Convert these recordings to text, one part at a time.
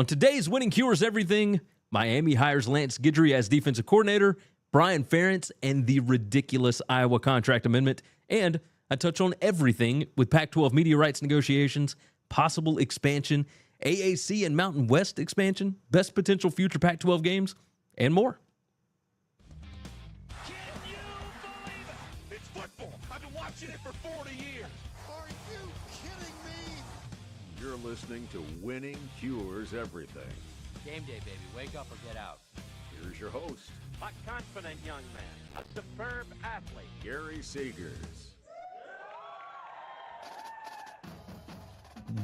On today's Winning Cures Everything, Miami hires Lance Guidry as defensive coordinator, Brian Ferentz, and the ridiculous Iowa contract amendment. And I touch on everything with Pac-12 media rights negotiations, possible expansion, AAC and Mountain West expansion, best potential future Pac-12 games, and more. Can you believe it? It's football. I've been watching it for 40 years. Are you kidding me? You're listening to Winning Cures Everything. Game day, baby. Wake up or get out. Here's your host, A confident young man, a superb athlete. Gary Seegers.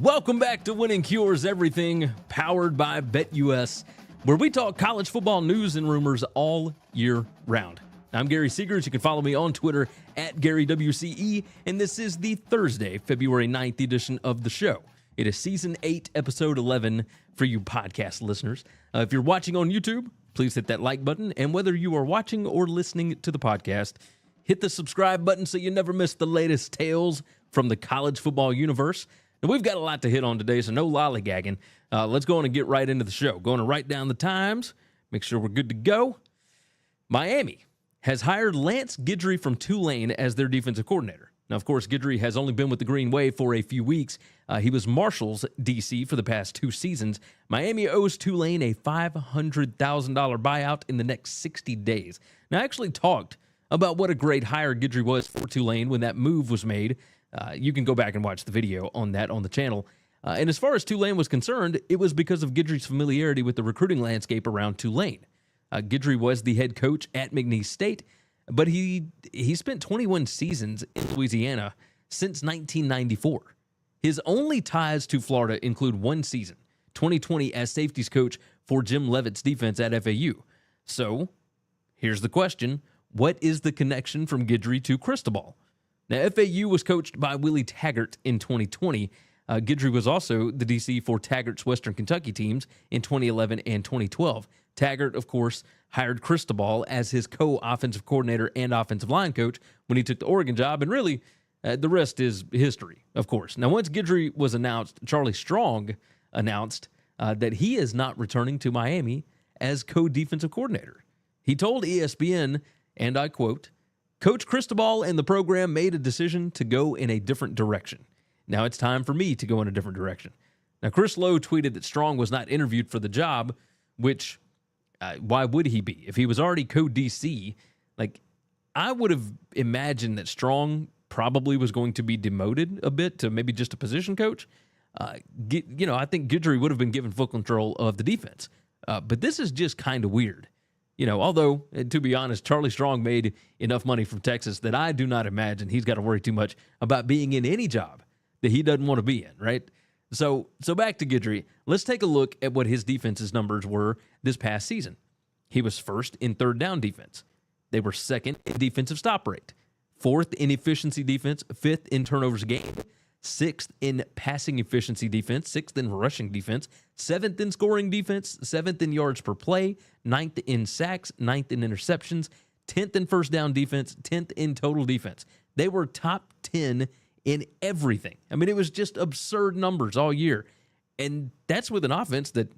Welcome back to Winning Cures Everything, powered by BetUS, where we talk college football news and rumors all year round. I'm Gary Seegers. You can follow me on Twitter at GaryWCE, and this is the Thursday, February 9th edition of the show. It is Season 8, Episode 11 for you podcast listeners. If you're watching on YouTube, please hit that like button, and whether you are watching or listening to the podcast, hit the subscribe button so you never miss the latest tales from the college football universe. And we've got a lot to hit on today, so no lollygagging. Let's go on and get right into the show. Going to write down the times, make sure we're good to go. Miami has hired Lance Guidry from Tulane as their defensive coordinator. Now, of course, Guidry has only been with the Green Wave for a few weeks. He was Marshall's DC for the past 2 seasons. Miami owes Tulane a $500,000 buyout in the next 60 days. Now, I actually talked about what a great hire Guidry was for Tulane when that move was made. You can go back and watch the video on that on the channel. And as far as Tulane was concerned, it was because of Guidry's familiarity with the recruiting landscape around Tulane. Guidry was the head coach at McNeese State, but he spent 21 seasons in Louisiana since 1994. His only ties to Florida include 1 season, 2020 as safeties coach for Jim Leavitt's defense at FAU. So, here's the question. What is the connection from Guidry to Cristobal? Now, FAU was coached by Willie Taggart in 2020. Guidry was also the DC for Taggart's Western Kentucky teams in 2011 and 2012. Taggart, of course, hired Cristobal as his co-offensive coordinator and offensive line coach when he took the Oregon job, and really, the rest is history, of course. Now, once Guidry was announced, Charlie Strong announced that he is not returning to Miami as co-defensive coordinator. He told ESPN, and I quote, "Coach Cristobal and the program made a decision to go in a different direction. Now it's time for me to go in a different direction." Now, Chris Lowe tweeted that Strong was not interviewed for the job, which, why would he be? If he was already co-DC, I would have imagined that Strong probably was going to be demoted a bit to maybe just a position coach. I think Guidry would have been given full control of the defense. But this is just kind of weird. Although, to be honest, Charlie Strong made enough money from Texas that I do not imagine he's got to worry too much about being in any job that he doesn't want to be in, right? So back to Guidry. Let's take a look at what his defense's numbers were this past season. He was first in third down defense. They were second in defensive stop rate, fourth in efficiency defense, fifth in turnovers gained, sixth in passing efficiency defense, sixth in rushing defense, seventh in scoring defense, seventh in yards per play, ninth in sacks, ninth in interceptions, 10th in first down defense, 10th in total defense. They were top 10 in everything. I mean, it was just absurd numbers all year. And that's with an offense that,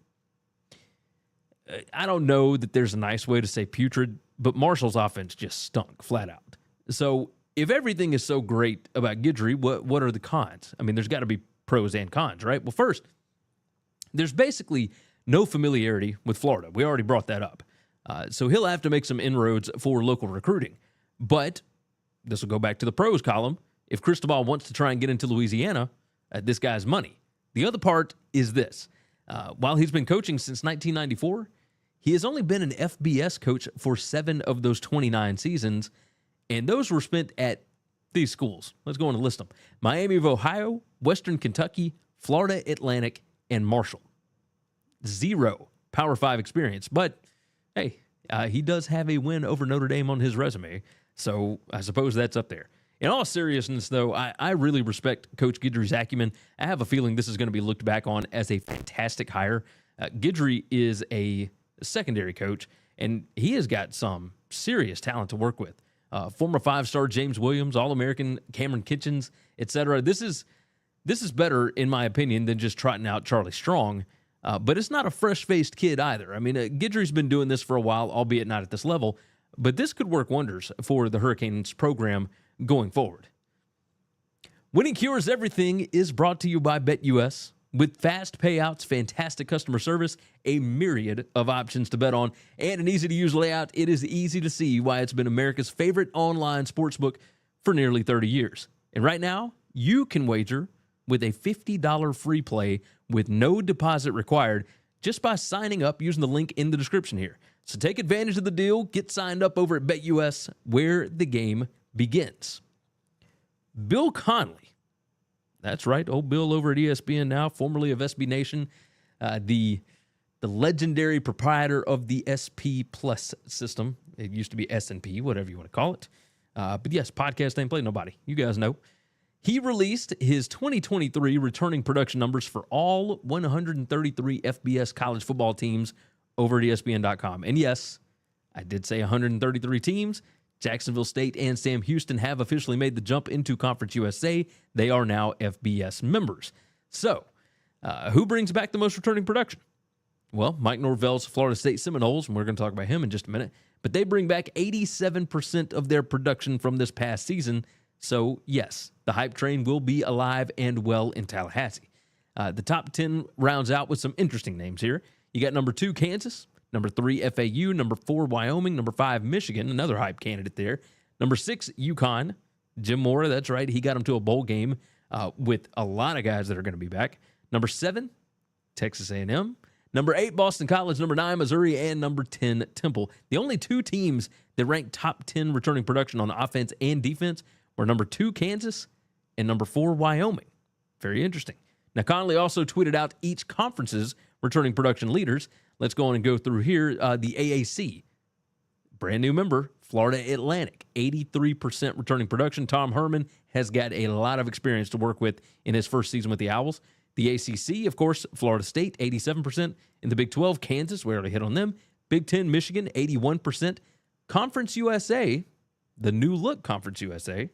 I don't know that there's a nice way to say putrid, but Marshall's offense just stunk flat out. So if everything is so great about Guidry, what are the cons? I mean, there's got to be pros and cons, right? Well, first, there's basically no familiarity with Florida. We already brought that up. So he'll have to make some inroads for local recruiting. But this will go back to the pros column. If Cristobal wants to try and get into Louisiana, this guy's money. The other part is this. While he's been coaching since 1994, he has only been an FBS coach for 7 of those 29 seasons, and those were spent at these schools. Let's go on and list them. Miami of Ohio, Western Kentucky, Florida Atlantic, and Marshall. 0 Power 5 experience. But, hey, he does have a win over Notre Dame on his resume, so I suppose that's up there. In all seriousness, though, I really respect Coach Guidry's acumen. I have a feeling this is going to be looked back on as a fantastic hire. Guidry is a secondary coach, and he has got some serious talent to work with. Former 5-star James Williams, All-American Cameron Kitchens, etc. This is better, in my opinion, than just trotting out Charlie Strong. But it's not a fresh-faced kid either. I mean, Guidry's been doing this for a while, albeit not at this level. But this could work wonders for the Hurricanes program going forward. Winning Cures Everything is brought to you by BetUS. With fast payouts, fantastic customer service, a myriad of options to bet on, and an easy-to-use layout, it is easy to see why it's been America's favorite online sportsbook for nearly 30 years. And right now, you can wager with a $50 free play with no deposit required just by signing up using the link in the description here. So take advantage of the deal. Get signed up over at BetUS, where the game begins. Bill Connelly. That's right, old Bill over at ESPN now, formerly of SB Nation, the legendary proprietor of the SP Plus system. It used to be S&P, whatever you want to call it. But yes, podcast ain't played nobody. You guys know. He released his 2023 returning production numbers for all 133 FBS college football teams over at ESPN.com. And yes, I did say 133 teams. Jacksonville State and Sam Houston have officially made the jump into Conference USA. They are now FBS members. So, who brings back the most returning production? Well, Mike Norvell's Florida State Seminoles, and we're going to talk about him in just a minute. But they bring back 87% of their production from this past season. So, yes, the hype train will be alive and well in Tallahassee. The top 10 rounds out with some interesting names here. You got number 2, Kansas. Number 3, FAU. Number 4, Wyoming. Number 5, Michigan, another hype candidate there. Number 6, UConn. Jim Mora, that's right. He got them to a bowl game with a lot of guys that are going to be back. Number 7, Texas A&M. Number 8, Boston College. Number 9, Missouri. And number 10, Temple. The only 2 teams that ranked top 10 returning production on offense and defense were number 2, Kansas, and number 4, Wyoming. Very interesting. Now, Connelly also tweeted out each conference's returning production leaders. Let's go on and go through here. The AAC, brand new member, Florida Atlantic, 83% returning production. Tom Herman has got a lot of experience to work with in his first season with the Owls. The ACC, of course, Florida State, 87%. In the Big 12, Kansas, we already hit on them. Big 10, Michigan, 81%. Conference USA, the new look Conference USA,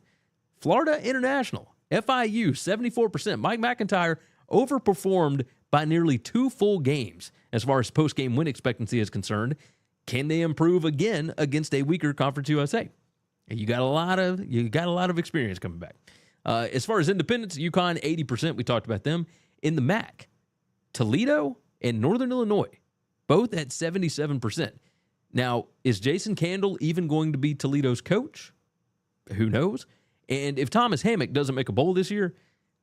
Florida International, FIU, 74%. Mike McIntyre overperformed by nearly 2 full games as far as post-game win expectancy is concerned. Can they improve again against a weaker Conference USA? You got a lot of experience coming back. As far as independents, UConn, 80%. We talked about them. In the MAC, Toledo and Northern Illinois, both at 77%. Now, is Jason Candle even going to be Toledo's coach? Who knows? And if Thomas Hammock doesn't make a bowl this year,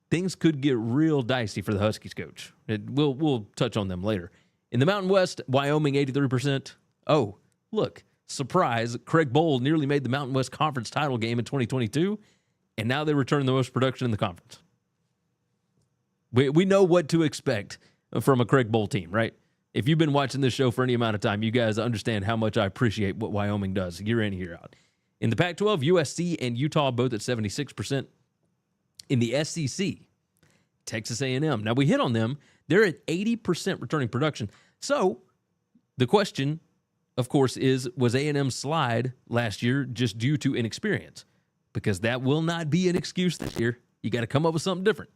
things could get real dicey for the Huskies coach. We'll touch on them later. In the Mountain West, Wyoming, 83%. Oh, look, surprise, Craig Bowl nearly made the Mountain West Conference title game in 2022, and now they return the most production in the conference. We know what to expect from a Craig Bowl team, right? If you've been watching this show for any amount of time, you guys understand how much I appreciate what Wyoming does year in, year out. In the Pac-12, USC and Utah both at 76%. In the SEC, Texas A&M. Now, we hit on them. They're at 80% returning production. So, the question, of course, is, was A&M's slide last year just due to inexperience? Because that will not be an excuse this year. You got to come up with something different.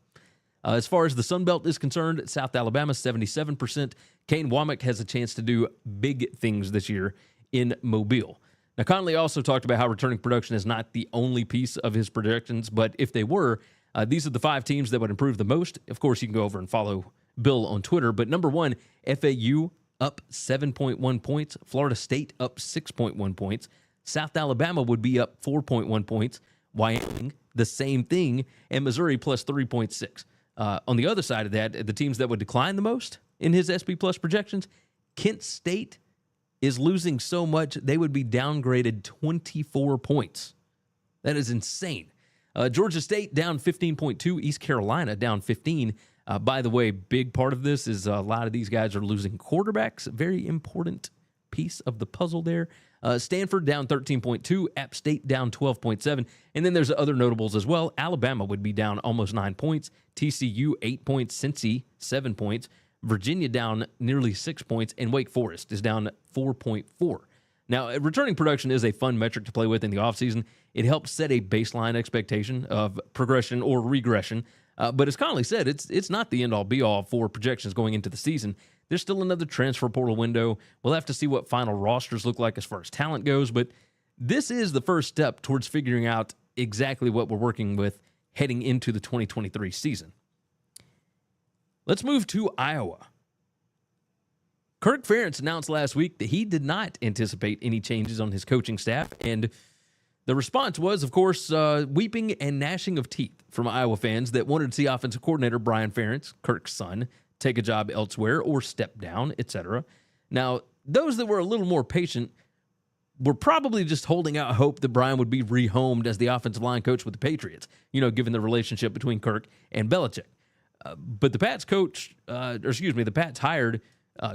As far as the Sun Belt is concerned, South Alabama, 77%. Kane Womack has a chance to do big things this year in Mobile. Now, Connelly also talked about how returning production is not the only piece of his projections, but if they were, these are the 5 teams that would improve the most. Of course, you can go over and follow Bill on Twitter. But number 1, FAU up 7.1 points. Florida State up 6.1 points. South Alabama would be up 4.1 points. Wyoming, the same thing. And Missouri plus 3.6. On the other side of that, the teams that would decline the most in his SP Plus projections, Kent State is losing so much they would be downgraded 24 points. That is insane. Georgia State down 15.2. East Carolina down 15. By the way, big part of this is a lot of these guys are losing quarterbacks. Very important piece of the puzzle there. Stanford down 13.2. App State down 12.7. And then there's other notables as well. Alabama would be down almost 9 points. TCU 8 points. Cincy 7 points. Virginia down nearly 6 points. And Wake Forest is down 4.4. Now, returning production is a fun metric to play with in the offseason. It helps set a baseline expectation of progression or regression. But as Connelly said, it's not the end-all, be-all for projections going into the season. There's still another transfer portal window. We'll have to see what final rosters look like as far as talent goes, but this is the first step towards figuring out exactly what we're working with heading into the 2023 season. Let's move to Iowa. Kirk Ferentz announced last week that he did not anticipate any changes on his coaching staff, and the response was, of course, weeping and gnashing of teeth from Iowa fans that wanted to see offensive coordinator Brian Ferentz, Kirk's son, take a job elsewhere or step down, etc. Now, those that were a little more patient were probably just holding out hope that Brian would be rehomed as the offensive line coach with the Patriots, given the relationship between Kirk and Belichick. But the Pats the Pats hired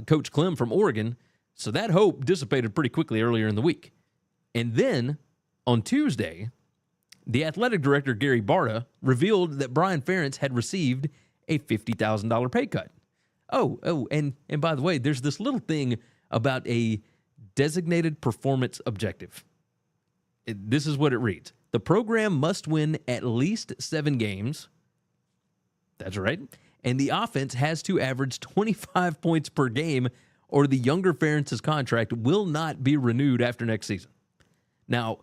Coach Clem from Oregon, so that hope dissipated pretty quickly earlier in the week. And then, on Tuesday, the athletic director, Gary Barta, revealed that Brian Ferentz had received a $50,000 pay cut. And by the way, there's this little thing about a designated performance objective. This is what it reads. The program must win at least 7 games. That's right. And the offense has to average 25 points per game, or the younger Ferentz's contract will not be renewed after next season. Now,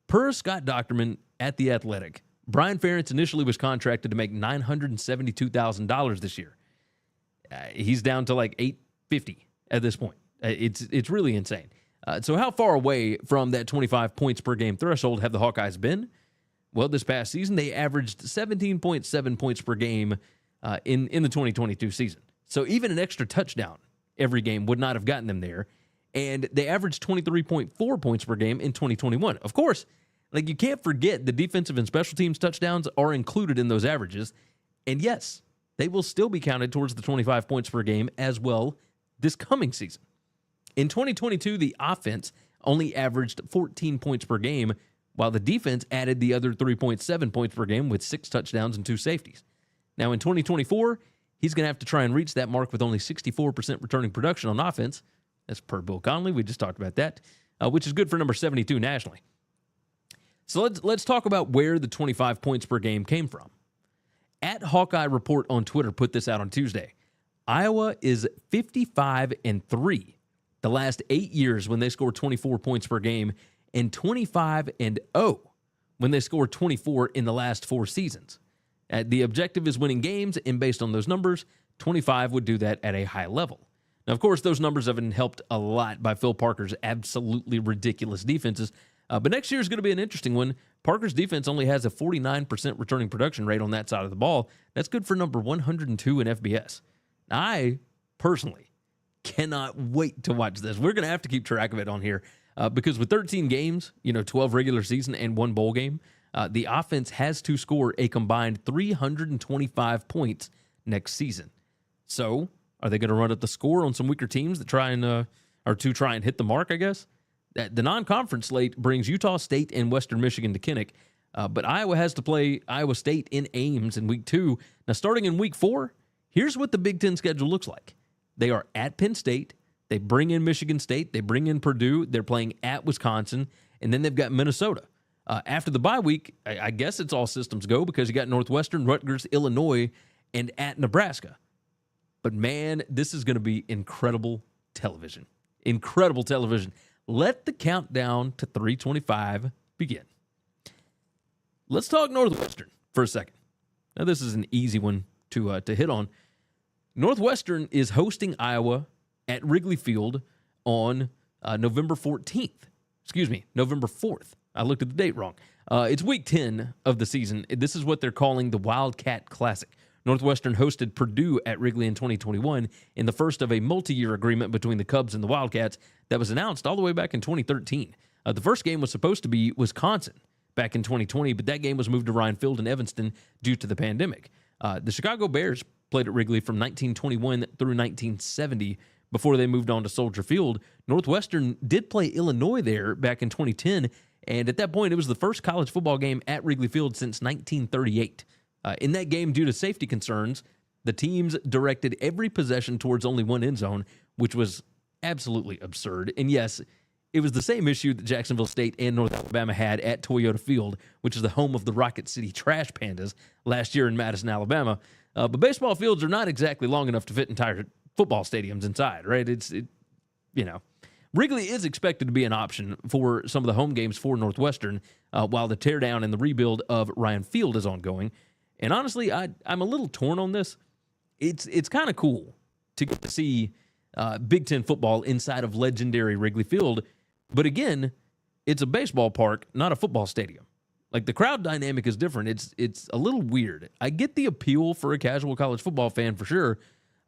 per Scott Docterman at The Athletic, Brian Ferentz initially was contracted to make $972,000 this year. He's down to like $850 at this point. It's really insane. So how far away from that 25 points per game threshold have the Hawkeyes been? Well, this past season, they averaged 17.7 points per game in the 2022 season. So even an extra touchdown every game would not have gotten them there. And they averaged 23.4 points per game in 2021. Of course, you can't forget the defensive and special teams touchdowns are included in those averages. And yes, they will still be counted towards the 25 points per game as well this coming season. In 2022, the offense only averaged 14 points per game, while the defense added the other 3.7 points per game with 6 touchdowns and 2 safeties. Now, in 2024, he's going to have to try and reach that mark with only 64% returning production on offense. That's per Bill Connelly. We just talked about that, which is good for number 72 nationally. So let's talk about where the 25 points per game came from. At Hawkeye Report on Twitter put this out on Tuesday. Iowa is 55-3 the last 8 years when they score 24 points per game, and 25-0 when they score 24 in the last 4 seasons. The objective is winning games, and based on those numbers, 25 would do that at a high level. Now, of course, those numbers have been helped a lot by Phil Parker's absolutely ridiculous defenses, but next year is going to be an interesting one. Parker's defense only has a 49% returning production rate on that side of the ball. That's good for number 102 in FBS. Now, I personally cannot wait to watch this. We're going to have to keep track of it on here because with 13 games, 12 regular season and 1 bowl game, the offense has to score a combined 325 points next season. So, are they going to run up the score on some weaker teams that try and hit the mark, I guess? The non-conference slate brings Utah State and Western Michigan to Kinnick, but Iowa has to play Iowa State in Ames in week 2. Now, starting in week 4, here's what the Big Ten schedule looks like. They are at Penn State. They bring in Michigan State. They bring in Purdue. They're playing at Wisconsin, and then they've got Minnesota. After the bye week, I guess it's all systems go because you got Northwestern, Rutgers, Illinois, and at Nebraska. But, man, this is going to be incredible television. Incredible television. Let the countdown to 325 begin. Let's talk Northwestern for a second. Now, this is an easy one to hit on. Northwestern is hosting Iowa at Wrigley Field on November 14th. Excuse me, November 4th. I looked at the date wrong. It's week 10 of the season. This is what they're calling the Wildcat Classic. Northwestern hosted Purdue at Wrigley in 2021 in the first of a multi-year agreement between the Cubs and the Wildcats that was announced all the way back in 2013. The first game was supposed to be Wisconsin back in 2020, but that game was moved to Ryan Field in Evanston due to the pandemic. The Chicago Bears played at Wrigley from 1921 through 1970 before they moved on to Soldier Field. Northwestern did play Illinois there back in 2010, and at that point, it was the first college football game at Wrigley Field since 1938. In that game, due to safety concerns, the teams directed every possession towards only one end zone, which was absolutely absurd. And yes, it was the same issue that Jacksonville State and North Alabama had at Toyota Field, which is the home of the Rocket City Trash Pandas last year in Madison, Alabama. But baseball fields are not exactly long enough to fit entire football stadiums inside, right? Wrigley is expected to be an option for some of the home games for Northwestern while the teardown and the rebuild of Ryan Field is ongoing. And honestly, I'm a little torn on this. It's kind of cool to get to see Big Ten football inside of legendary Wrigley Field. But again, it's a baseball park, not a football stadium. Like, the crowd dynamic is different. It's a little weird. I get the appeal for a casual college football fan for sure,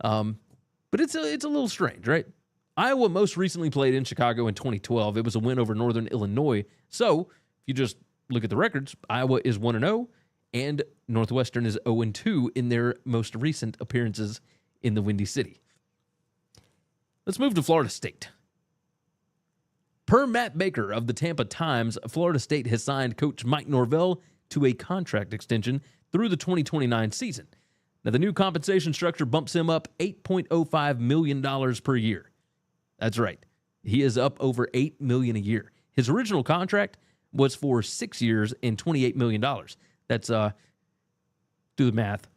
but it's a little strange, right? Iowa most recently played in Chicago in 2012. It was a win over Northern Illinois. So if you just look at the records, Iowa is 1-0, and Northwestern is 0-2 in their most recent appearances in the Windy City. Let's move to Florida State. Per Matt Baker of the Tampa Times, Florida State has signed coach Mike Norvell to a contract extension through the 2029 season. Now, the new compensation structure bumps him up $8.05 million per year. That's right. He is up over $8 million a year. His original contract was for 6 years and $28 million. That's, do the math,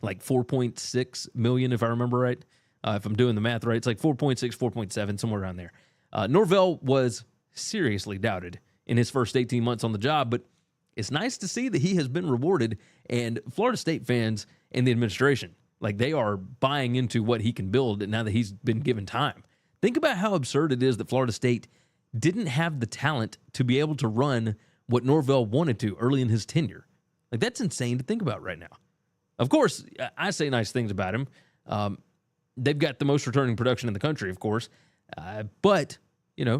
like $4.6 million, if I remember right. If I'm doing the math right, it's like 4.6, 4.7, somewhere around there. Norvell was seriously doubted in his first 18 months on the job, but it's nice to see that he has been rewarded, and Florida State fans and the administration, like, they are buying into what he can build now that he's been given time. Think about how absurd it is that Florida State didn't have the talent to be able to run what Norvell wanted to early in his tenure. Like, that's insane to think about right now. Of course, I say nice things about him. They've got the most returning production in the country, of course. But,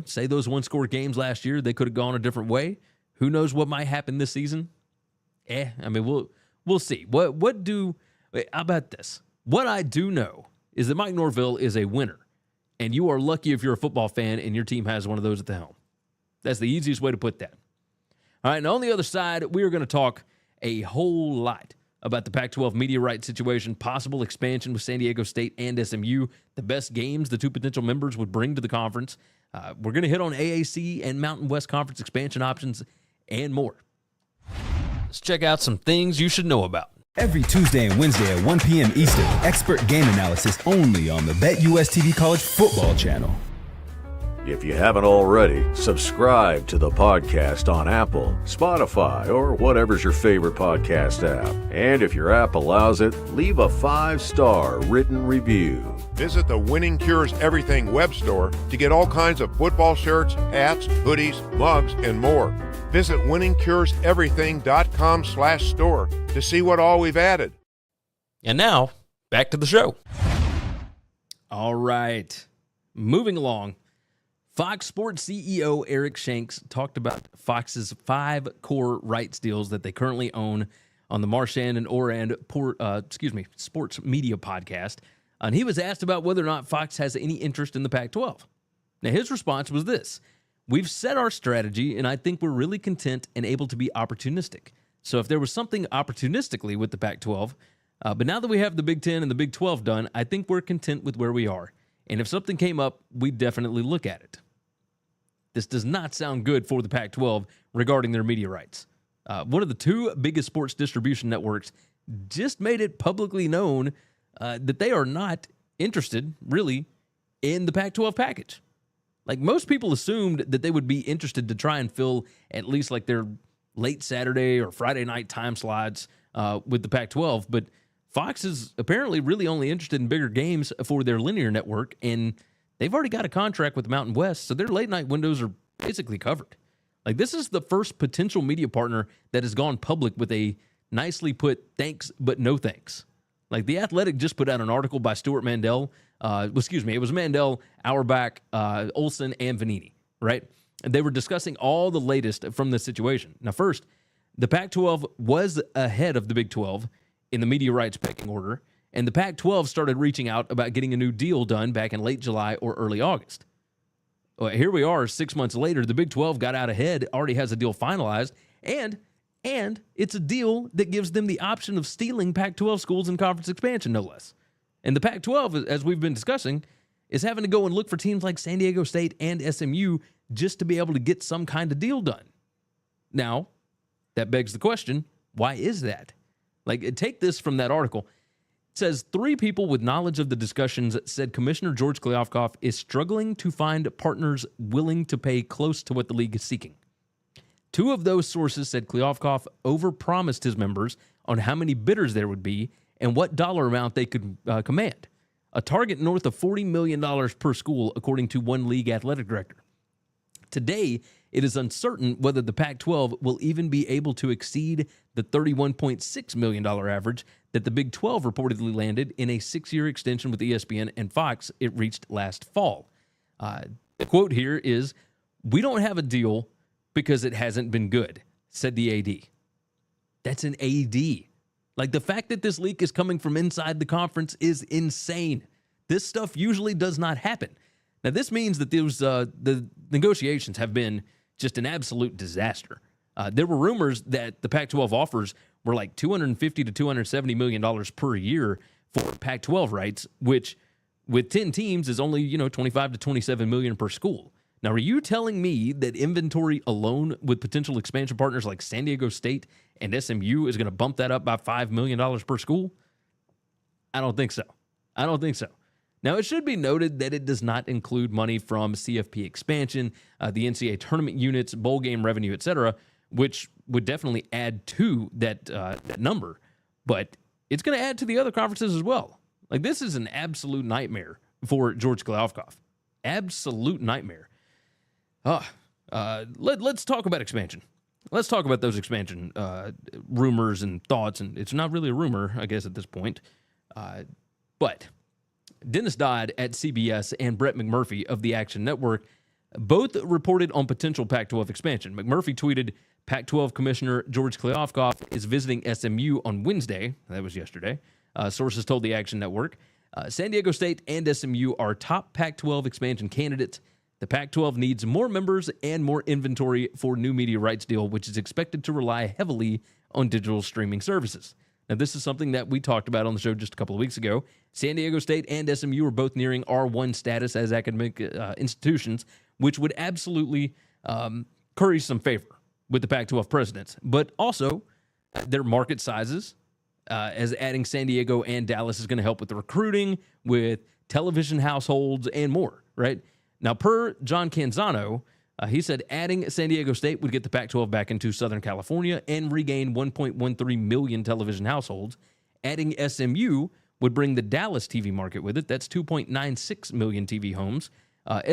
say those one-score games last year, they could have gone a different way. Who knows what might happen this season? We'll see. How about this? What I do know is that Mike Norvell is a winner, and you are lucky if you're a football fan and your team has one of those at the helm. That's the easiest way to put that. All right, now on the other side, we are going to talk a whole lot about the Pac-12 media rights situation, possible expansion with San Diego State and SMU, the best games the two potential members would bring to the conference. We're going to hit on AAC and Mountain West Conference expansion options and more. Let's check out some things you should know about. Every Tuesday and Wednesday at 1 p.m. Eastern, expert game analysis only on the BetUS TV College Football Channel. If you haven't already, subscribe to the podcast on Apple, Spotify, or whatever's your favorite podcast app. And if your app allows it, leave a 5-star written review. Visit the Winning Cures Everything web store to get all kinds of football shirts, hats, hoodies, mugs, and more. Visit winningcureseverything.com/store to see what all we've added. And now, back to the show. All right. Moving along. Fox Sports CEO Eric Shanks talked about Fox's 5 core rights deals that they currently own on the Marchand and Orand Sports Media podcast. And he was asked about whether or not Fox has any interest in the Pac-12. Now, his response was this: "We've set our strategy, and I think we're really content and able to be opportunistic. So if there was something opportunistically with the Pac-12, but now that we have the Big Ten and the Big 12 done, I think we're content with where we are. And if something came up, we'd definitely look at it." This does not sound good for the Pac-12 regarding their media rights. One of the 2 biggest sports distribution networks just made it publicly known that they are not interested, really, in the Pac-12 package. Like, most people assumed that they would be interested to try and fill at least like their late Saturday or Friday night time slots with the Pac-12, but Fox is apparently really only interested in bigger games for their linear network, and they've already got a contract with Mountain West, so their late night windows are basically covered. Like, this is the first potential media partner that has gone public with a nicely put thanks but no thanks. Like, The Athletic just put out an article by Stuart Mandel. It was Mandel, Auerbach, Olsen, and Vanini, right? And they were discussing all the latest from this situation. Now, first, the Pac-12 was ahead of the Big 12 in the media rights pecking order, and the Pac-12 started reaching out about getting a new deal done back in late July or early August. Well, here we are 6 months later. The Big 12 got out ahead, already has a deal finalized, and it's a deal that gives them the option of stealing Pac-12 schools in conference expansion, no less. And the Pac-12, as we've been discussing, is having to go and look for teams like San Diego State and SMU just to be able to get some kind of deal done. Now, that begs the question, why is that? Like, take this from that article. It says 3 people with knowledge of the discussions said Commissioner George Kliavkoff is struggling to find partners willing to pay close to what the league is seeking. 2 of those sources said Kliavkoff overpromised his members on how many bidders there would be and what dollar amount they could command. A target north of $40 million per school, according to one league athletic director. Today, it is uncertain whether the Pac-12 will even be able to exceed the $31.6 million average that the Big 12 reportedly landed in a 6-year extension with ESPN and Fox it reached last fall. The quote here is, "We don't have a deal because it hasn't been good," said the AD. That's an AD. Like, the fact that this leak is coming from inside the conference is insane. This stuff usually does not happen. Now, this means that the negotiations have been just an absolute disaster. There were rumors that the Pac-12 offers were like $250 to $270 million per year for Pac-12 rights, which with 10 teams is only, $25 to $27 million per school. Now, are you telling me that inventory alone with potential expansion partners like San Diego State and SMU is going to bump that up by $5 million per school? I don't think so. Now, it should be noted that it does not include money from CFP expansion, the NCAA tournament units, bowl game revenue, etc., which would definitely add to that number. But it's going to add to the other conferences as well. Like, this is an absolute nightmare for George Kliavkoff. Absolute nightmare. Let's talk about expansion. Let's talk about those expansion rumors and thoughts. And it's not really a rumor, I guess, at this point. But Dennis Dodd at CBS and Brett McMurphy of the Action Network both reported on potential Pac-12 expansion. McMurphy tweeted, Pac-12 Commissioner George Kliavkoff is visiting SMU on Wednesday. That was yesterday. Sources told the Action Network. San Diego State and SMU are top Pac-12 expansion candidates. The Pac-12 needs more members and more inventory for new media rights deal, which is expected to rely heavily on digital streaming services. Now, this is something that we talked about on the show just a couple of weeks ago. San Diego State and SMU are both nearing R1 status as academic institutions, which would absolutely curry some favor with the Pac-12 presidents. But also, their market sizes, as adding San Diego and Dallas is going to help with the recruiting, with television households, and more, right? Now, per John Canzano, he said adding San Diego State would get the Pac-12 back into Southern California and regain 1.13 million television households. Adding SMU would bring the Dallas TV market with it. That's 2.96 million TV homes.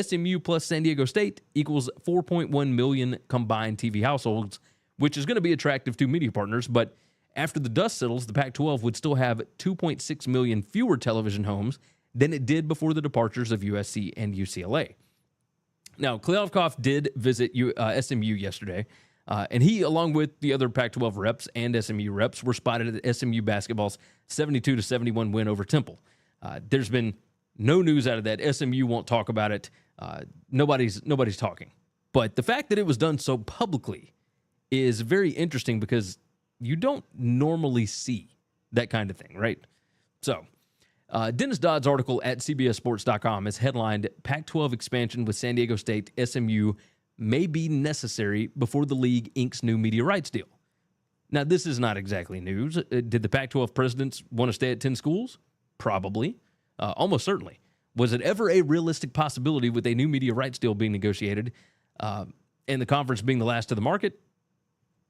SMU plus San Diego State equals 4.1 million combined TV households, which is going to be attractive to media partners. But after the dust settles, the Pac-12 would still have 2.6 million fewer television homes than it did before the departures of USC and UCLA. Now, Kliavkoff did visit SMU yesterday, and he, along with the other Pac-12 reps and SMU reps, were spotted at SMU basketball's 72-71 win over Temple. There's been no news out of that. SMU won't talk about it. Nobody's talking. But the fact that it was done so publicly is very interesting because you don't normally see that kind of thing, right? So, Dennis Dodd's article at CBSSports.com is headlined, Pac-12 expansion with San Diego State SMU may be necessary before the league inks new media rights deal. Now, this is not exactly news. Did the Pac-12 presidents want to stay at 10 schools? Probably. Almost certainly. Was it ever a realistic possibility with a new media rights deal being negotiated and the conference being the last to the market?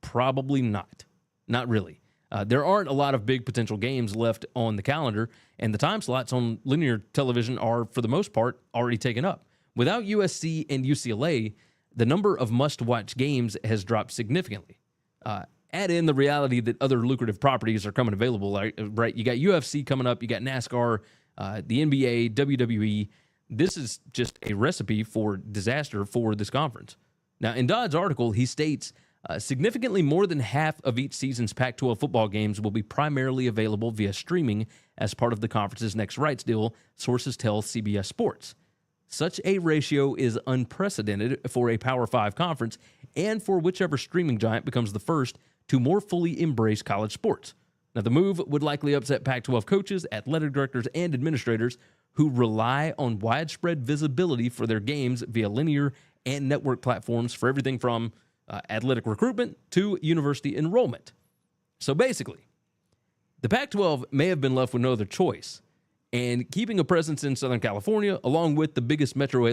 Probably not. Not really. There aren't a lot of big potential games left on the calendar, and the time slots on linear television are, for the most part, already taken up. Without USC and UCLA, the number of must-watch games has dropped significantly. Add in the reality that other lucrative properties are coming available, right? You got UFC coming up, you got NASCAR, the NBA, WWE. This is just a recipe for disaster for this conference. Now, in Dodd's article, he states, significantly more than half of each season's Pac-12 football games will be primarily available via streaming as part of the conference's next rights deal, sources tell CBS Sports. Such a ratio is unprecedented for a Power 5 conference and for whichever streaming giant becomes the first to more fully embrace college sports. Now, the move would likely upset Pac-12 coaches, athletic directors, and administrators who rely on widespread visibility for their games via linear and network platforms for everything from athletic recruitment to university enrollment. So basically, the Pac-12 may have been left with no other choice, and keeping a presence in Southern California, along with the biggest metro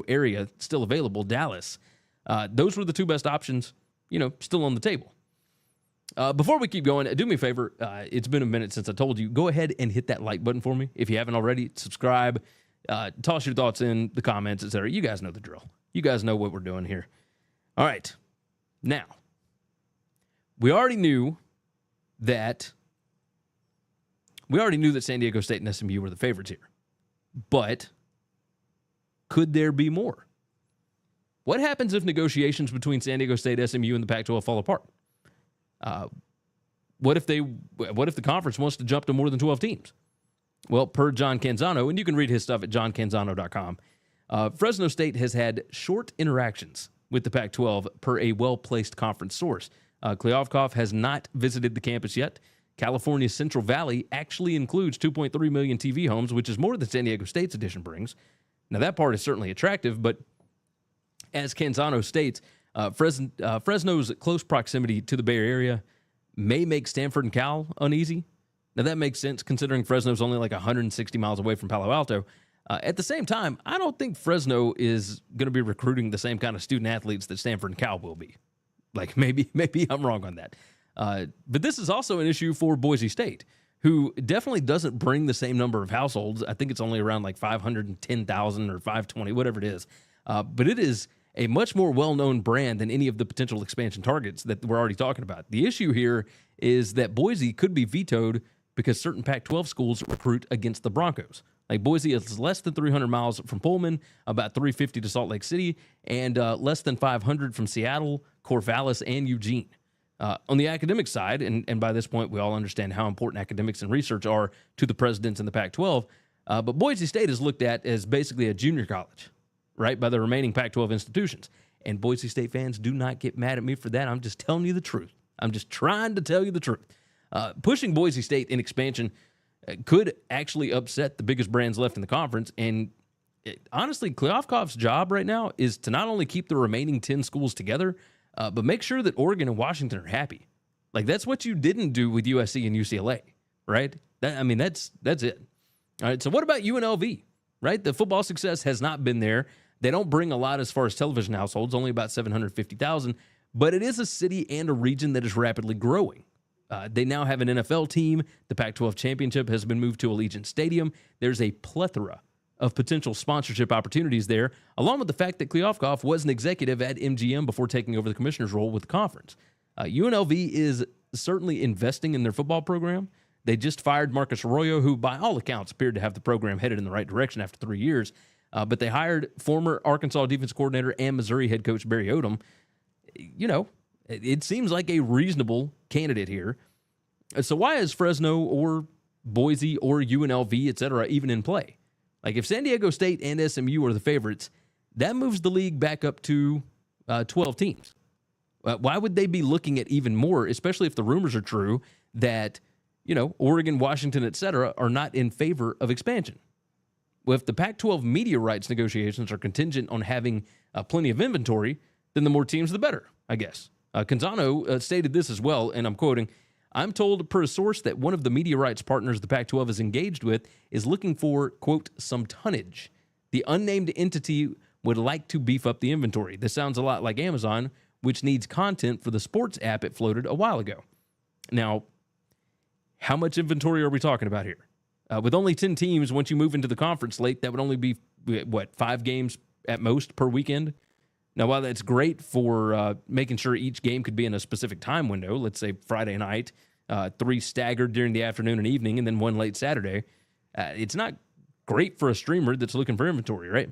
area still available, Dallas, those were the two best options, still on the table. Before we keep going, do me a favor. It's been a minute since I told you. Go ahead and hit that like button for me. If you haven't already, subscribe. Toss your thoughts in the comments, etc. You guys know the drill. You guys know what we're doing here. All right. Now, we already knew that San Diego State and SMU were the favorites here. But could there be more? What happens if negotiations between San Diego State, SMU, and the Pac-12 fall apart? What if the conference wants to jump to more than 12 teams? Well, per John Canzano, and you can read his stuff at johncanzano.com, Fresno State has had short interactions with the Pac-12 per a well-placed conference source. Kliavkoff has not visited the campus yet. California's Central Valley actually includes 2.3 million TV homes, which is more than San Diego State's edition brings. Now, that part is certainly attractive, but as Canzano states, Fresno's close proximity to the Bay Area may make Stanford and Cal uneasy. Now, that makes sense considering Fresno's only like 160 miles away from Palo Alto. At the same time, I don't think Fresno is going to be recruiting the same kind of student athletes that Stanford and Cal will be. Like, maybe I'm wrong on that. But this is also an issue for Boise State, who definitely doesn't bring the same number of households. I think it's only around like 510,000 or 520, whatever it is. But it is a much more well-known brand than any of the potential expansion targets that we're already talking about. The issue here is that Boise could be vetoed because certain Pac-12 schools recruit against the Broncos. Like Boise is less than 300 miles from Pullman, about 350 to Salt Lake City, and less than 500 from Seattle, Corvallis, and Eugene. On the academic side, and by this point we all understand how important academics and research are to the presidents in the Pac-12, but Boise State is looked at as basically a junior college, right, by the remaining Pac-12 institutions. And Boise State fans, do not get mad at me for that. I'm just telling you the truth. I'm just trying to tell you the truth. Pushing Boise State in expansion could actually upset the biggest brands left in the conference. And honestly, Kliavkoff's job right now is to not only keep the remaining 10 schools together, but make sure that Oregon and Washington are happy. Like, that's what you didn't do with USC and UCLA, right? That's it. All right, so what about UNLV, right? The football success has not been there. They don't bring a lot as far as television households, only about 750,000, but it is a city and a region that is rapidly growing. They now have an NFL team. The Pac-12 championship has been moved to Allegiant Stadium. There's a plethora of potential sponsorship opportunities there, along with the fact that Kliavkoff was an executive at MGM before taking over the commissioner's role with the conference. UNLV is certainly investing in their football program. They just fired Marcus Arroyo, who by all accounts appeared to have the program headed in the right direction after 3 years. But they hired former Arkansas defense coordinator and Missouri head coach Barry Odom. It seems like a reasonable candidate here. So why is Fresno or Boise or UNLV, et cetera, even in play? Like, if San Diego State and SMU are the favorites, that moves the league back up to 12 teams. Why would they be looking at even more, especially if the rumors are true that, Oregon, Washington, et cetera, are not in favor of expansion? Well, if the Pac-12 media rights negotiations are contingent on having plenty of inventory, then the more teams, the better, I guess. Canzano stated this as well, and I'm quoting, "I'm told per a source that one of the media rights partners the Pac-12 is engaged with is looking for, quote, some tonnage. The unnamed entity would like to beef up the inventory. This sounds a lot like Amazon, which needs content for the sports app it floated a while ago." Now, how much inventory are we talking about here? With only 10 teams, once you move into the conference slate, that would only be, 5 games at most per weekend? Now, while that's great for making sure each game could be in a specific time window, let's say Friday night, 3 staggered during the afternoon and evening, and then 1 late Saturday, it's not great for a streamer that's looking for inventory, right?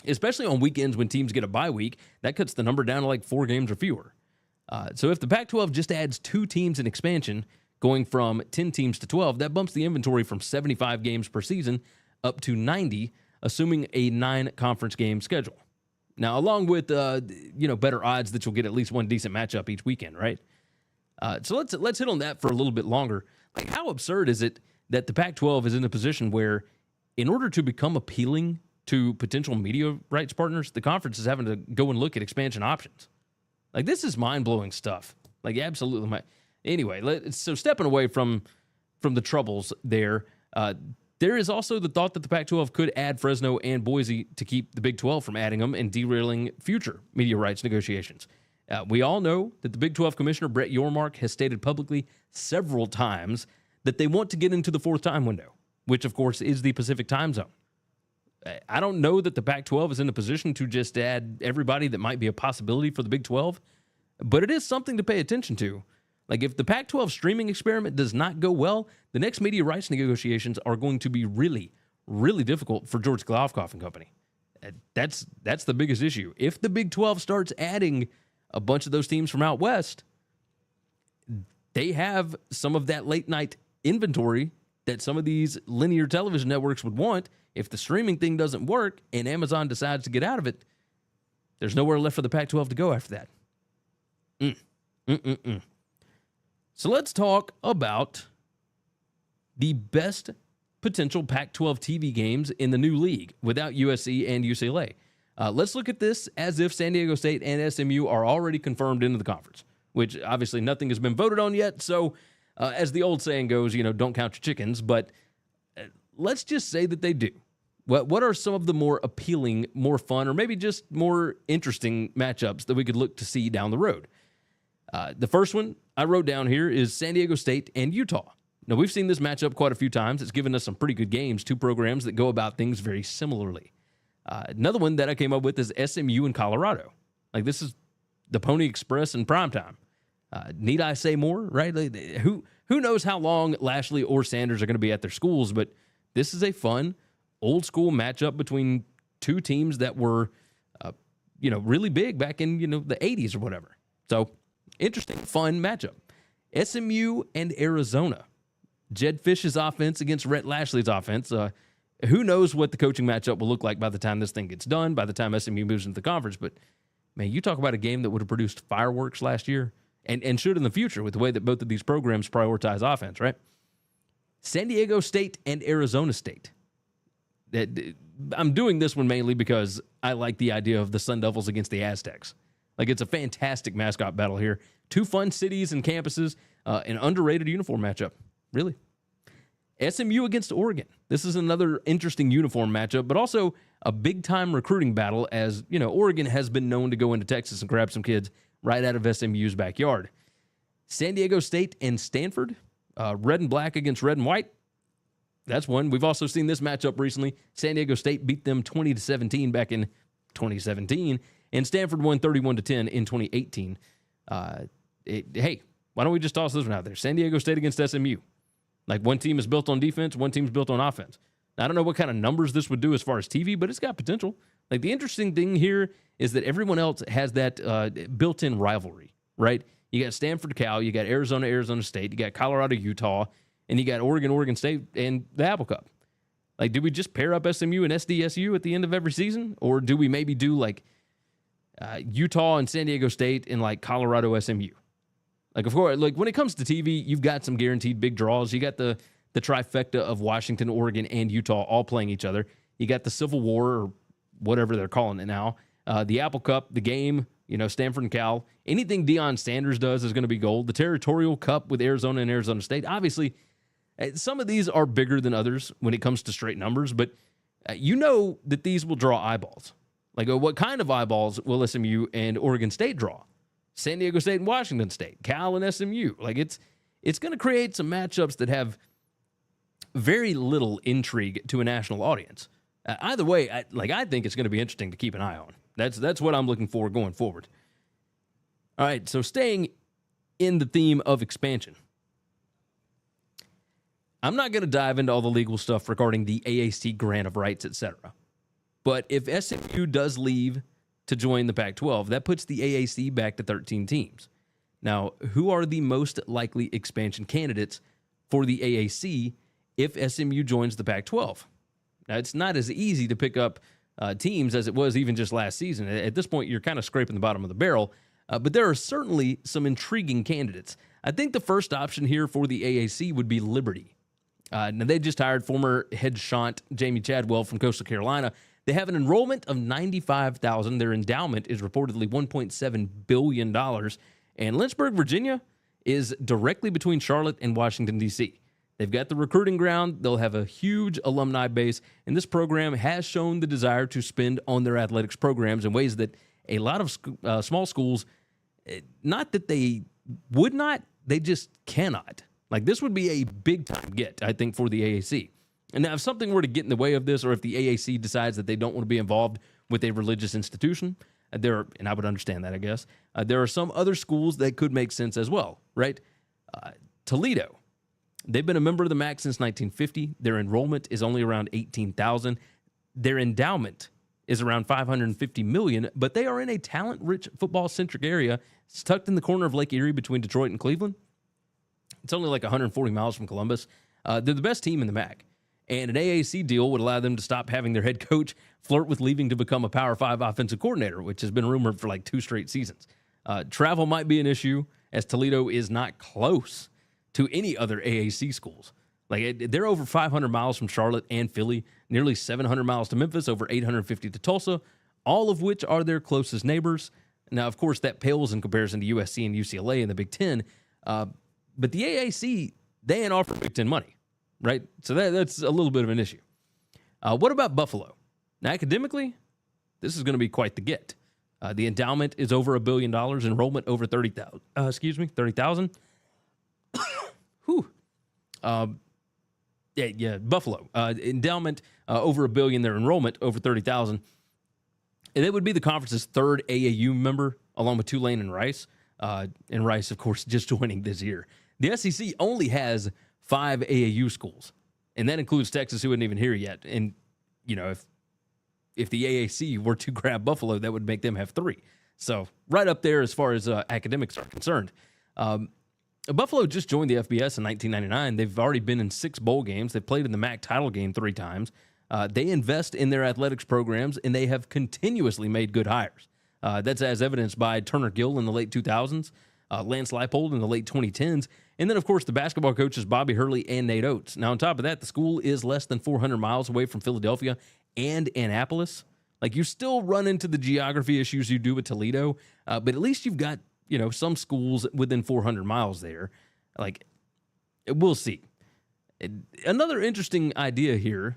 Especially on weekends when teams get a bye week, that cuts the number down to like 4 games or fewer. So if the Pac-12 just adds 2 teams in expansion, going from 10 teams to 12, that bumps the inventory from 75 games per season up to 90, assuming a 9-conference game schedule. Now, along with better odds that you'll get at least one decent matchup each weekend, right? So let's hit on that for a little bit longer. Like, how absurd is it that the Pac-12 is in a position where, in order to become appealing to potential media rights partners, the conference is having to go and look at expansion options. Like, this is mind-blowing stuff. Like, absolutely. Anyway, so stepping away from the troubles there, there is also the thought that the Pac-12 could add Fresno and Boise to keep the Big 12 from adding them and derailing future media rights negotiations. We all know that the Big 12 Commissioner, Brett Yormark, has stated publicly several times that they want to get into the fourth time window, which, of course, is the Pacific time zone. I don't know that the Pac-12 is in a position to just add everybody that might be a possibility for the Big 12, but it is something to pay attention to. Like, if the Pac-12 streaming experiment does not go well, the next media rights negotiations are going to be really, really difficult for George Glofkoff and company. That's the biggest issue. If the Big 12 starts adding a bunch of those teams from out west, they have some of that late night inventory that some of these linear television networks would want. If the streaming thing doesn't work and Amazon decides to get out of it, there's nowhere left for the Pac-12 to go after that. So let's talk about the best potential Pac-12 TV games in the new league without USC and UCLA. Let's look at this as if San Diego State and SMU are already confirmed into the conference, which obviously nothing has been voted on yet. So as the old saying goes, don't count your chickens, but let's just say that they do. What are some of the more appealing, more fun, or maybe just more interesting matchups that we could look to see down the road? The first one I wrote down here is San Diego State and Utah. Now, we've seen this matchup quite a few times. It's given us some pretty good games, two programs that go about things very similarly. Another one that I came up with is SMU and Colorado. Like, this is the Pony Express in primetime. Need I say more, right? Like, who knows how long Lashley or Sanders are going to be at their schools, but this is a fun, old-school matchup between two teams that were, really big back in, the 80s or whatever. So, interesting, fun matchup. SMU and Arizona. Jed Fish's offense against Rhett Lashley's offense. Who knows what the coaching matchup will look like by the time this thing gets done, by the time SMU moves into the conference. But, man, you talk about a game that would have produced fireworks last year and should in the future with the way that both of these programs prioritize offense, right? San Diego State and Arizona State. I'm doing this one mainly because I like the idea of the Sun Devils against the Aztecs. Like, it's a fantastic mascot battle here. Two fun cities and campuses, an underrated uniform matchup. Really. SMU against Oregon. This is another interesting uniform matchup, but also a big-time recruiting battle as, Oregon has been known to go into Texas and grab some kids right out of SMU's backyard. San Diego State and Stanford. Red and black against red and white. That's one. We've also seen this matchup recently. San Diego State beat them 20-17 back in 2017, and Stanford won 31-10 in 2018. Hey, why don't we just toss this one out there? San Diego State against SMU. Like, one team is built on defense, one team's built on offense. Now, I don't know what kind of numbers this would do as far as TV, but it's got potential. Like, the interesting thing here is that everyone else has that built-in rivalry, right? You got Stanford, Cal, you got Arizona, Arizona State, you got Colorado, Utah, and you got Oregon, Oregon State, and the Apple Cup. Like, do we just pair up SMU and SDSU at the end of every season? Or do we maybe do, like, Utah and San Diego State and, like, Colorado SMU? Like, of course, like, when it comes to TV, you've got some guaranteed big draws. You got the trifecta of Washington, Oregon, and Utah all playing each other. You got the Civil War, or whatever they're calling it now. The Apple Cup, the game, Stanford and Cal. Anything Deion Sanders does is going to be gold. The Territorial Cup with Arizona and Arizona State. Obviously, some of these are bigger than others when it comes to straight numbers, but that these will draw eyeballs. Like, what kind of eyeballs will SMU and Oregon State draw? San Diego State and Washington State, Cal and SMU. Like, it's going to create some matchups that have very little intrigue to a national audience. Either way, I think it's going to be interesting to keep an eye on. That's what I'm looking for going forward. All right, so staying in the theme of expansion, I'm not going to dive into all the legal stuff regarding the AAC grant of rights, etc. But if SMU does leave to join the Pac-12, that puts the AAC back to 13 teams. Now, who are the most likely expansion candidates for the AAC if SMU joins the Pac-12? Now, it's not as easy to pick up teams as it was even just last season. At this point, you're kind of scraping the bottom of the barrel, but there are certainly some intriguing candidates. I think the first option here for the AAC would be Liberty. Now, they just hired former head Shant Jamie Chadwell from Coastal Carolina. They have an enrollment of 95,000. Their endowment is reportedly $1.7 billion. And Lynchburg, Virginia is directly between Charlotte and Washington, D.C. They've got the recruiting ground. They'll have a huge alumni base. And this program has shown the desire to spend on their athletics programs in ways that a lot of small schools, not that they would not, they just cannot. Like, this would be a big-time get, I think, for the AAC. And now if something were to get in the way of this, or if the AAC decides that they don't want to be involved with a religious institution, and I would understand that, I guess, there are some other schools that could make sense as well, right? Toledo, they've been a member of the MAC since 1950. Their enrollment is only around 18,000. Their endowment is around $550 million, but they are in a talent-rich, football-centric area. It's tucked in the corner of Lake Erie between Detroit and Cleveland. It's only like 140 miles from Columbus. They're the best team in the MAC. And an AAC deal would allow them to stop having their head coach flirt with leaving to become a Power 5 offensive coordinator, which has been rumored for like 2 straight seasons. Travel might be an issue, as Toledo is not close to any other AAC schools. Like, they're over 500 miles from Charlotte and Philly, nearly 700 miles to Memphis, over 850 to Tulsa, all of which are their closest neighbors. Now, of course, that pales in comparison to USC and UCLA in the Big Ten. But the AAC, they ain't offering Big Ten money, right? So that's a little bit of an issue. What about Buffalo? Now, academically, this is going to be quite the get. The endowment is over $1 billion, enrollment over 30,000. 30,000. Whew. Buffalo. Endowment over $1 billion, their enrollment over 30,000. And it would be the conference's third AAU member, along with Tulane and Rice. And Rice, of course, just joining this year. The SEC only has 5 AAU schools, and that includes Texas, who isn't even here yet. And, you know, if the AAC were to grab Buffalo, that would make them have 3. So right up there as far as academics are concerned. Buffalo just joined the FBS in 1999. They've already been in 6 bowl games. They've played in the MAC title game 3 times. They invest in their athletics programs, and they have continuously made good hires. That's as evidenced by Turner Gill in the late 2000s, Lance Leipold in the late 2010s, and then, of course, the basketball coaches Bobby Hurley and Nate Oates. Now, on top of that, the school is less than 400 miles away from Philadelphia and Annapolis. Like, you still run into the geography issues you do with Toledo, but at least you've got, you know, some schools within 400 miles there. Like, we'll see. Another interesting idea here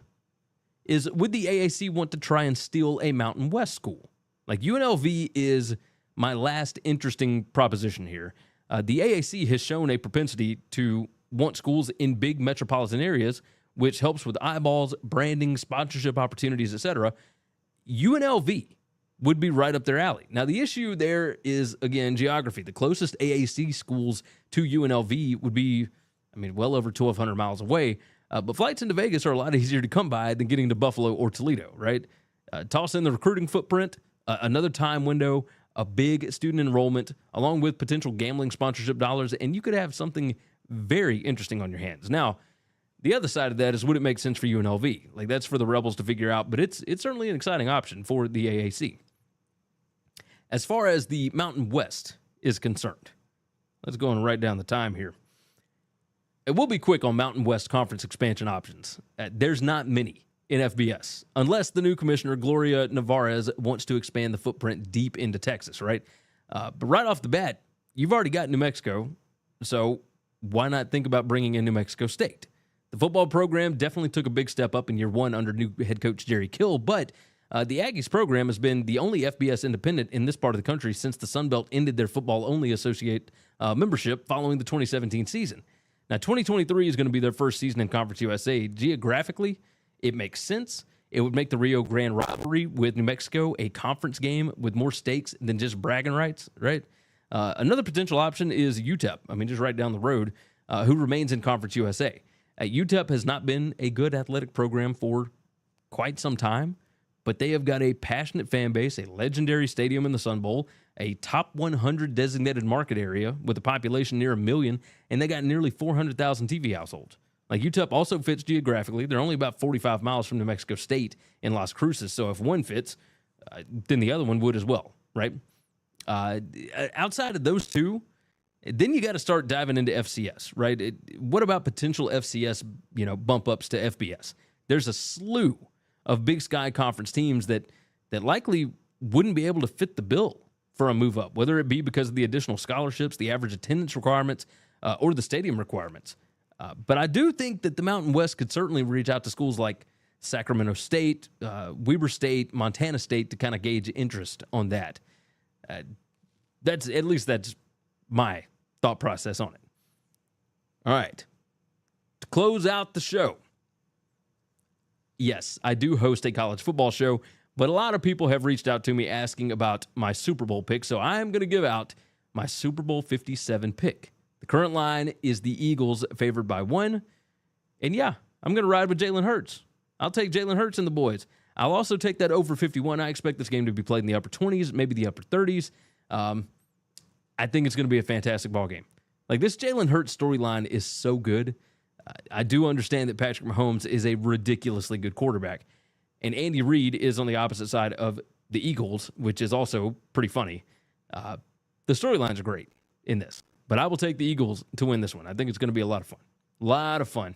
is, would the AAC want to try and steal a Mountain West school? Like, UNLV is my last interesting proposition here. The AAC has shown a propensity to want schools in big metropolitan areas, which helps with eyeballs, branding, sponsorship opportunities, etc. UNLV would be right up their alley. Now, the issue there is, again, geography. The closest AAC schools to UNLV would be, well over 1,200 miles away. But flights into Vegas are a lot easier to come by than getting to Buffalo or Toledo, right? Toss in the recruiting footprint, another time window, a big student enrollment, along with potential gambling sponsorship dollars, and you could have something very interesting on your hands. Now, the other side of that is, would it make sense for UNLV? Like, that's for the Rebels to figure out, but it's certainly an exciting option for the AAC. As far as the Mountain West is concerned, let's go and write down the time here. It will be quick on Mountain West Conference expansion options. There's not many in FBS, unless the new commissioner, Gloria Navarez, wants to expand the footprint deep into Texas, right? But right off the bat, you've already got New Mexico, so why not think about bringing in New Mexico State? The football program definitely took a big step up in year 1 under new head coach Jerry Kill, but the Aggies program has been the only FBS independent in this part of the country since the Sun Belt ended their football-only associate membership following the 2017 season. Now, 2023 is going to be their first season in Conference USA. Geographically, it makes sense. It would make the Rio Grande rivalry with New Mexico a conference game with more stakes than just bragging rights, right? Another potential option is UTEP. Just right down the road, who remains in Conference USA. UTEP has not been a good athletic program for quite some time, but they have got a passionate fan base, a legendary stadium in the Sun Bowl, a top 100 designated market area with a population near 1 million, and they got nearly 400,000 TV households. Like, UTEP also fits geographically. They're only about 45 miles from New Mexico State in Las Cruces, so if one fits, then the other one would as well, right? Outside of those two, Then you got to start diving into FCS, right? What about potential FCS, bump ups to FBS? There's a slew of Big Sky Conference teams that likely wouldn't be able to fit the bill for a move up, whether it be because of the additional scholarships, the average attendance requirements, or the stadium requirements. But I do think that the Mountain West could certainly reach out to schools like Sacramento State, Weber State, Montana State to kind of gauge interest on that. That's my thought process on it. All right. To close out the show, yes, I do host a college football show, but a lot of people have reached out to me asking about my Super Bowl pick, so I am going to give out my Super Bowl 57 pick. The current line is the Eagles favored by 1, and yeah, I'm going to ride with Jalen Hurts. I'll take Jalen Hurts and the boys. I'll also take that over 51. I expect this game to be played in the upper 20s, maybe the upper 30s. I think it's going to be a fantastic ball game. Like, this Jalen Hurts storyline is so good. I do understand that Patrick Mahomes is a ridiculously good quarterback, and Andy Reid is on the opposite side of the Eagles, which is also pretty funny. The storylines are great in this, but I will take the Eagles to win this one. I think it's going to be a lot of fun. A lot of fun.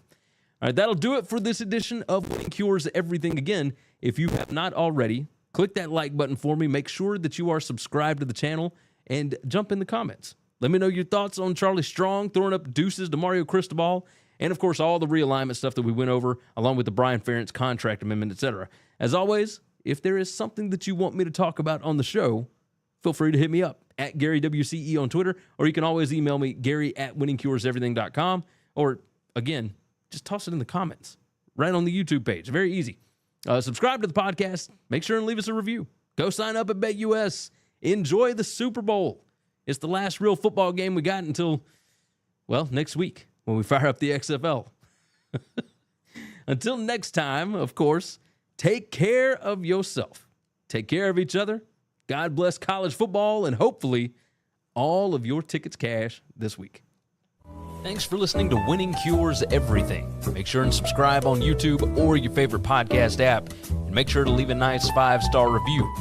All right, that'll do it for this edition of Winning Cures Everything. Again, if you have not already, click that like button for me. Make sure that you are subscribed to the channel and jump in the comments. Let me know your thoughts on Charlie Strong throwing up deuces to Mario Cristobal, and, of course, all the realignment stuff that we went over, along with the Brian Ferentz contract amendment, etc. As always, if there is something that you want me to talk about on the show, feel free to hit me up at GaryWCE on Twitter, or you can always email me, Gary@winningcureseverything.com, or, again, just toss it in the comments right on the YouTube page. Very easy. Subscribe to the podcast. Make sure and leave us a review. Go sign up at BetUS. Enjoy the Super Bowl. It's the last real football game we got until, well, next week when we fire up the XFL. Until next time, of course, take care of yourself. Take care of each other. God bless college football, and hopefully all of your tickets cash this week. Thanks for listening to Winning Cures Everything. Make sure and subscribe on YouTube or your favorite podcast app, and make sure to leave a nice 5-star review.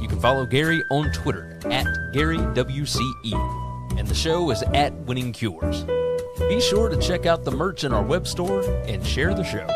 You can follow Gary on Twitter at GaryWCE, and the show is at Winning Cures. Be sure to check out the merch in our web store and share the show.